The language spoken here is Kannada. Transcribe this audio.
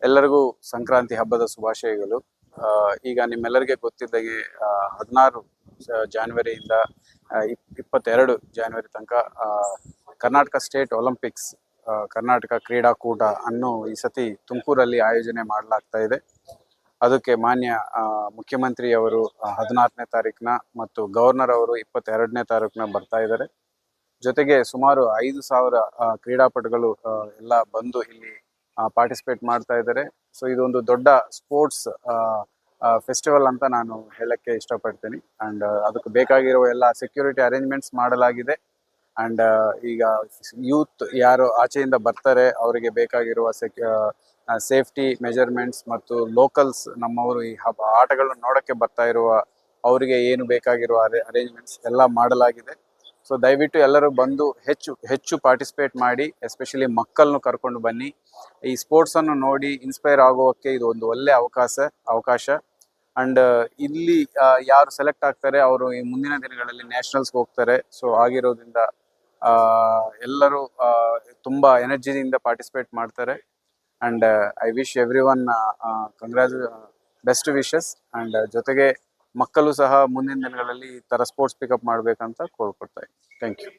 ಎಲ್ಲರಿಗೂ ಸಂಕ್ರಾಂತಿ ಹಬ್ಬದ ಶುಭಾಶಯಗಳು. ಈಗ ನಿಮ್ಮೆಲ್ಲರಿಗೆ ಗೊತ್ತಿದ್ದಾಗೆ 16 ಜಾನ್ವರಿಯಿಂದ 22 ಜಾನ್ವರಿ ತನಕ ಕರ್ನಾಟಕ ಸ್ಟೇಟ್ ಒಲಿಂಪಿಕ್ಸ್ ಕರ್ನಾಟಕ ಕ್ರೀಡಾಕೂಟ ಅನ್ನು ಈ ಸತಿ ತುಮಕೂರಲ್ಲಿ ಆಯೋಜನೆ ಮಾಡಲಾಗ್ತಾ ಇದೆ. ಅದಕ್ಕೆ ಮಾನ್ಯ ಮುಖ್ಯಮಂತ್ರಿ ಅವರು 16ನೇ ತಾರೀಕಿನ ಮತ್ತು ಗವರ್ನರ್ ಅವರು 22ನೇ ತಾರೀಕಿನ ಬರ್ತಾ ಇದ್ದಾರೆ. ಜೊತೆಗೆ ಸುಮಾರು 5,000 ಕ್ರೀಡಾಪಟುಗಳು ಎಲ್ಲ ಬಂದು ಇಲ್ಲಿ ಪಾರ್ಟಿಸಿಪೇಟ್ ಮಾಡ್ತಾ ಇದ್ದಾರೆ. ಸೊ ಇದೊಂದು ದೊಡ್ಡ ಸ್ಪೋರ್ಟ್ಸ್ ಫೆಸ್ಟಿವಲ್ ಅಂತ ನಾನು ಹೇಳಕ್ಕೆ ಇಷ್ಟಪಡ್ತೀನಿ. ಅಂಡ್ ಅದಕ್ಕೆ ಬೇಕಾಗಿರುವ ಎಲ್ಲ ಸೆಕ್ಯೂರಿಟಿ ಅರೇಂಜ್ಮೆಂಟ್ಸ್ ಮಾಡಲಾಗಿದೆ. ಅಂಡ್ ಈಗ ಯೂತ್ ಯಾರು ಆಚೆಯಿಂದ ಬರ್ತಾರೆ ಅವರಿಗೆ ಬೇಕಾಗಿರುವ ಸೇಫ್ಟಿ ಮೆಜರ್ಮೆಂಟ್ಸ್ ಮತ್ತು ಲೋಕಲ್ಸ್ ನಮ್ಮವರು ಈ ಆಟಗಳನ್ನು ನೋಡಕ್ಕೆ ಬರ್ತಾ ಇರುವ ಅವರಿಗೆ ಏನು ಬೇಕಾಗಿರುವ ಅರೇಂಜ್ಮೆಂಟ್ಸ್ ಎಲ್ಲ ಮಾಡಲಾಗಿದೆ. ಸೊ ದಯವಿಟ್ಟು ಎಲ್ಲರೂ ಬಂದು ಹೆಚ್ಚು ಪಾರ್ಟಿಸಿಪೇಟ್ ಮಾಡಿ, ಎಸ್ಪೆಷಲಿ ಮಕ್ಕಳನ್ನು ಕರ್ಕೊಂಡು ಬನ್ನಿ. ಈ ಸ್ಪೋರ್ಟ್ಸ್ ಅನ್ನು ನೋಡಿ ಇನ್ಸ್ಪೈರ್ ಆಗೋಕ್ಕೆ ಇದು ಒಂದು ಒಳ್ಳೆ ಅವಕಾಶ. ಅಂಡ್ ಇಲ್ಲಿ ಯಾರು ಸೆಲೆಕ್ಟ್ ಆಗ್ತಾರೆ ಅವರು ಈ ಮುಂದಿನ ದಿನಗಳಲ್ಲಿ ನ್ಯಾಷನಲ್ಸ್ಗೆ ಹೋಗ್ತಾರೆ. ಸೊ ಆಗಿರೋದ್ರಿಂದ ಎಲ್ಲರೂ ತುಂಬಾ ಎನರ್ಜಿಯಿಂದ ಪಾರ್ಟಿಸಿಪೇಟ್ ಮಾಡ್ತಾರೆ. And I wish every one best wishes. And ಜೊತೆಗೆ ಮಕ್ಕಳು ಸಹ ಮುಂದಿನ ದಿನಗಳಲ್ಲಿ ಈ ತರ ಸ್ಪೋರ್ಟ್ಸ್ ಪಿಕಪ್ ಮಾಡ್ಬೇಕಂತ ಕೋರ್ಕೊಡ್ತಾ ಇದ್ದೀನಿ. Thank you.